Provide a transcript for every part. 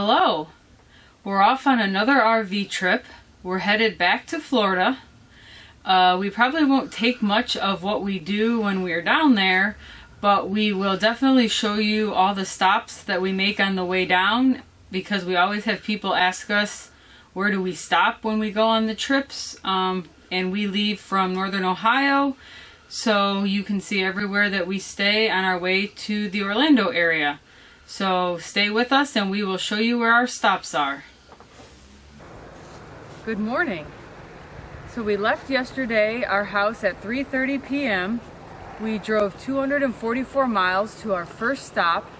Hello! We're off on another RV trip. We're headed back to Florida. We probably won't take much of what we do when we're down there, but we will definitely show you all the stops that we make on the way down, because we always have people ask us where do we stop when we go on the trips, and we leave from Northern Ohio, so you can see everywhere that we stay on our way to the Orlando area. So stay with us and we will show you where our stops are. Good morning. So we left yesterday our house at 3:30 p.m. We drove 244 miles to our first stop.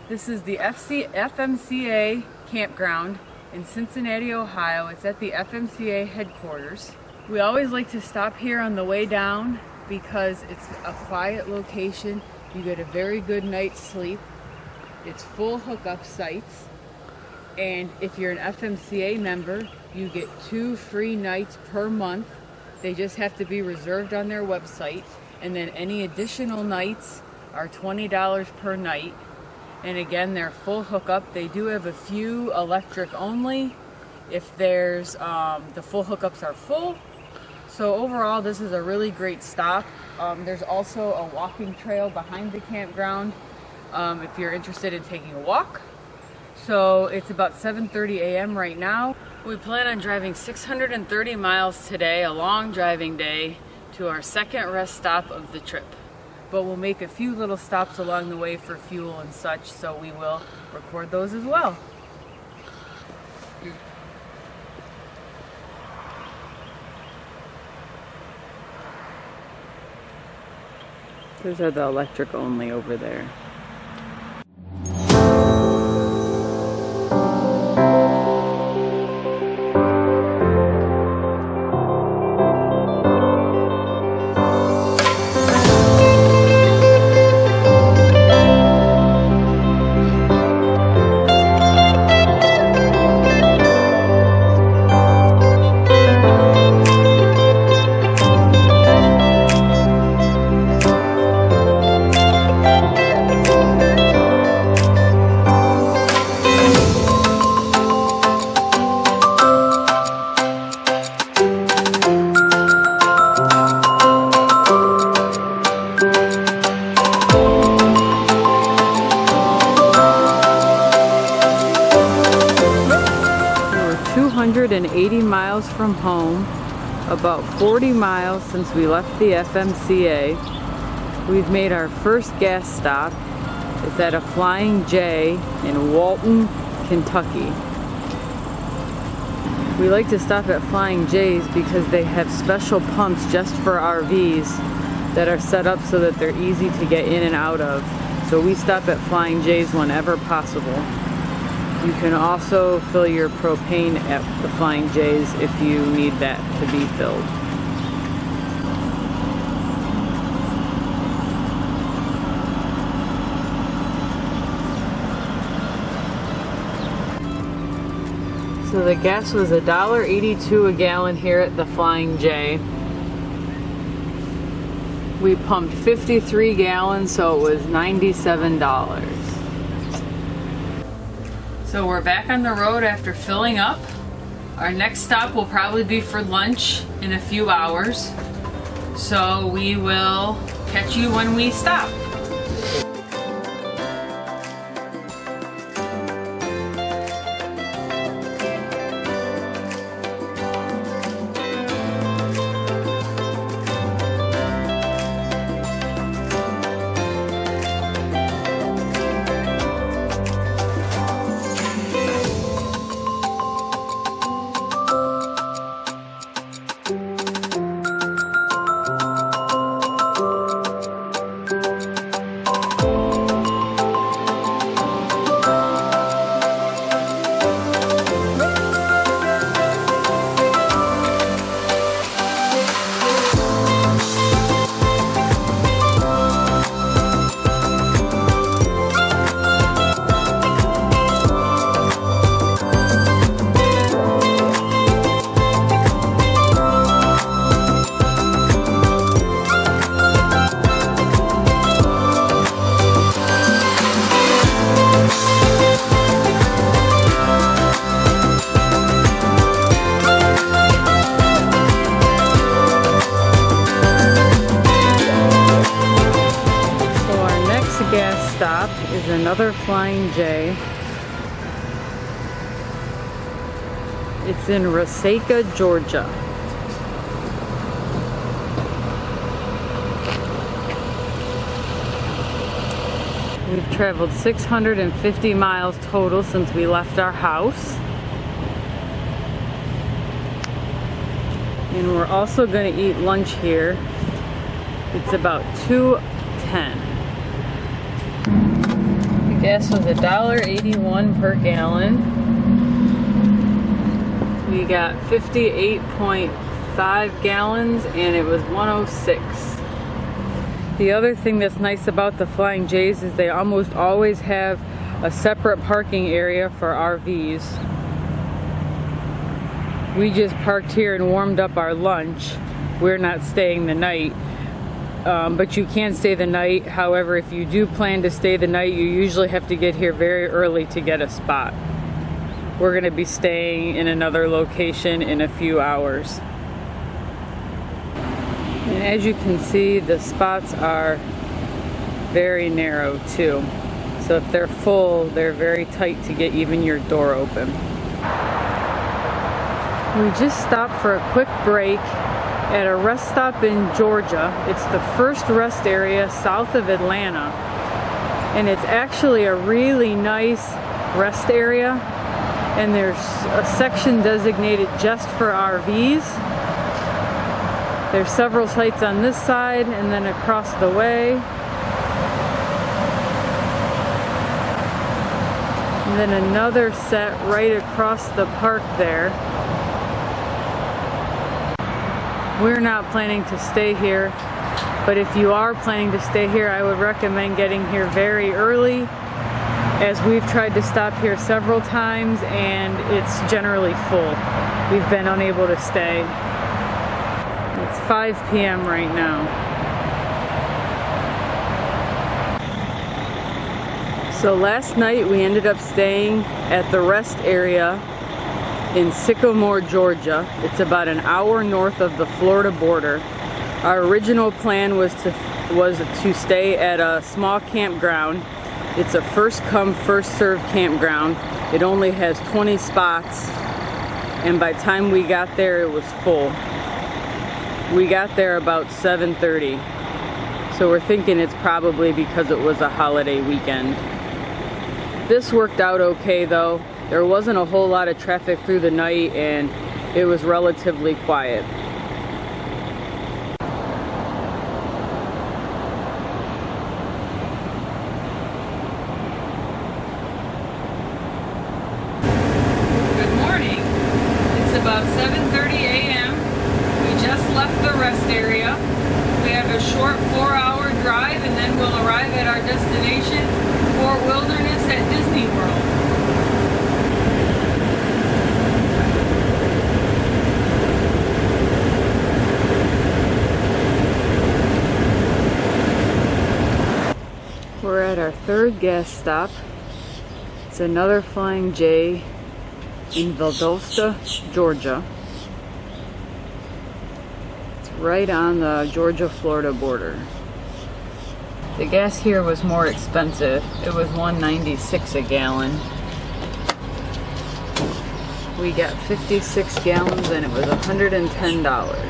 This is the FMCA campground in Cincinnati, Ohio. It's at the FMCA headquarters. We always like to stop here on the way down because it's a quiet location. You get a very good night's sleep. It's full hookup sites, and if you're an FMCA member, you get 2 free nights per month. They just have to be reserved on their website, and then any additional nights are $20 per night. And again, they're full hookup. They do have a few electric only if there's the full hookups are full. So overall, this is a really great stop. There's also a walking trail behind the campground if you're interested in taking a walk. So it's about 7:30 a.m. right now. We plan on driving 630 miles today, a long driving day, to our second rest stop of the trip. But we'll make a few little stops along the way for fuel and such, so we will record those as well. Those are the electric only over there. And 80 miles from home, about 40 miles since we left the FMCA. We've made our first gas stop. It's at a Flying J in Walton, Kentucky. We like to stop at Flying J's because they have special pumps just for RVs that are set up so that they're easy to get in and out of. So we stop at Flying J's whenever possible. You can also fill your propane at the Flying J's if you need that to be filled. So the gas was $1.82 a gallon here at the Flying J. We pumped 53 gallons, so it was $97. So we're back on the road after filling up. Our next stop will probably be for lunch in a few hours. So we will catch you when we stop. stop is another Flying J. It's in Resaca, Georgia. We've traveled 650 miles total since we left our house. And we're also going to eat lunch here. It's about 2:10. The gas was $1.81 per gallon. We got 58.5 gallons and it was 106. The other thing that's nice about the Flying J's is they almost always have a separate parking area for RVs. We just parked here and warmed up our lunch. We're not staying the night, but you can stay the night. However, if you do plan to stay the night, you usually have to get here very early to get a spot. We're gonna be staying in another location in a few hours. And as you can see, the spots are very narrow too. So if they're full, they're very tight to get even your door open. We just stopped for a quick break at a rest stop in Georgia. It's the first rest area south of Atlanta. And it's actually a really nice rest area. And there's a section designated just for RVs. There's several sites on this side and then across the way. And then another set right across the park there. We're not planning to stay here, but if you are planning to stay here, I would recommend getting here very early, as we've tried to stop here several times and it's generally full. We've been unable to stay. It's 5 p.m. right now. So last night we ended up staying at the rest area in Sycamore, Georgia. It's about an hour north of the Florida border. Our original plan was to stay at a small campground. It's a first come, first served campground. It only has 20 spots, and by the time we got there, it was full. We got there about 7:30, so we're thinking it's probably because it was a holiday weekend. This worked out okay though. There wasn't a whole lot of traffic through the night and it was relatively quiet. Good morning. It's about 7:30 a.m. We just left the rest area. We have a short 4-hour drive and then we'll arrive at our destination, Fort Wilderness at Disney World. We're at our third gas stop. It's another Flying J in Valdosta, Georgia. It's right on the Georgia-Florida border. The gas here was more expensive. It was $1.96 a gallon. We got 56 gallons and it was $110.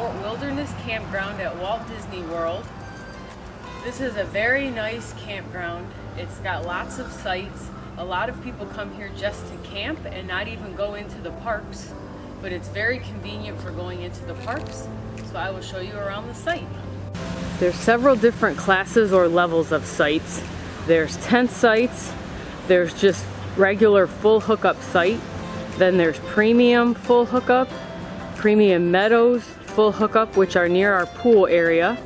Fort Wilderness Campground at Walt Disney World. This is a very nice campground. It's got lots of sites. A lot of people come here just to camp and not even go into the parks, but it's very convenient for going into the parks, so I will show you around the site. There's several different classes or levels of sites. There's tent sites, there's just regular full hookup site, then there's premium full hookup, premium meadows full hookup, which are near our pool area.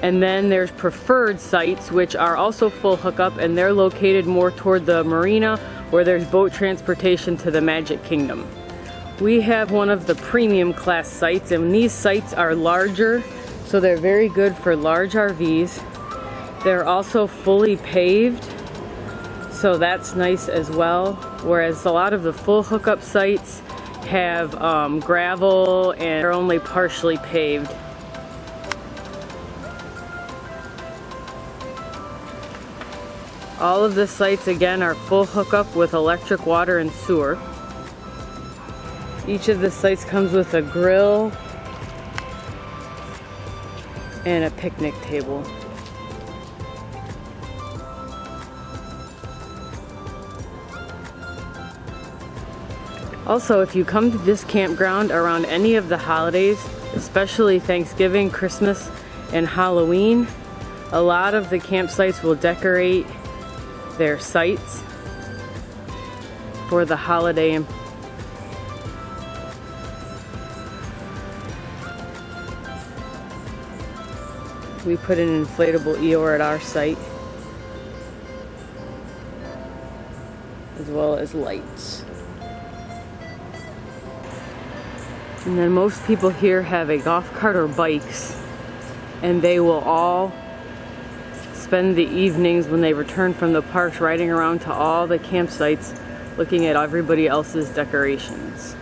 And then there's preferred sites, which are also full hookup, and they're located more toward the marina where there's boat transportation to the Magic Kingdom. We have one of the premium class sites, and these sites are larger, so they're very good for large RVs. They're also fully paved, so that's nice as well. Whereas a lot of the full hookup sites have gravel and are only partially paved. All of the sites again are full hookup with electric, water, and sewer. Each of the sites comes with a grill and a picnic table. Also, if you come to this campground around any of the holidays, especially Thanksgiving, Christmas, and Halloween, a lot of the campsites will decorate their sites for the holiday. We put an inflatable Eeyore at our site, as well as lights. And then most people here have a golf cart or bikes, and they will all spend the evenings when they return from the parks riding around to all the campsites looking at everybody else's decorations.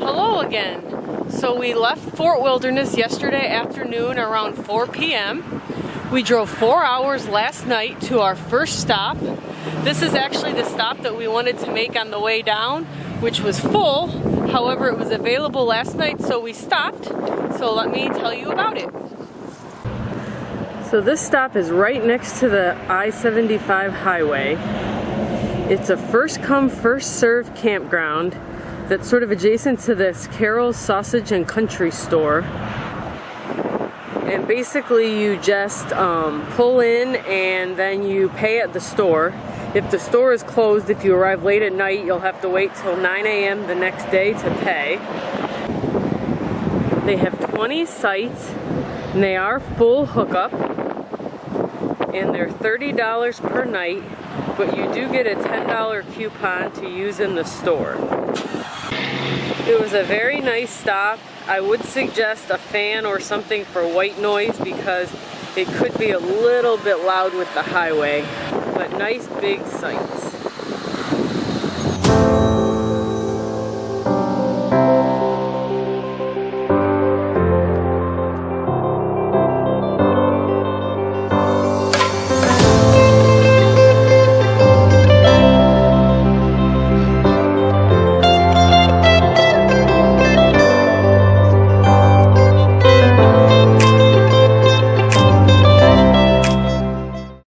Hello again. So we left Fort Wilderness yesterday afternoon around 4 p.m. We drove 4 hours last night to our first stop. This is actually the stop that we wanted to make on the way down, which was full. However, it was available last night, so we stopped. So let me tell you about it. So this stop is right next to the I-75 highway. It's a first come, first served campground that's sort of adjacent to this Carol's Sausage and Country store. And basically you just pull in and then you pay at the store. If the store is closed, if you arrive late at night, you'll have to wait till 9 a.m. the next day to pay. They have 20 sites and they are full hookup, and they're $30 per night, but you do get a $10 coupon to use in the store. It was a very nice stop. I would suggest a fan or something for white noise because it could be a little bit loud with the highway, but nice big sites.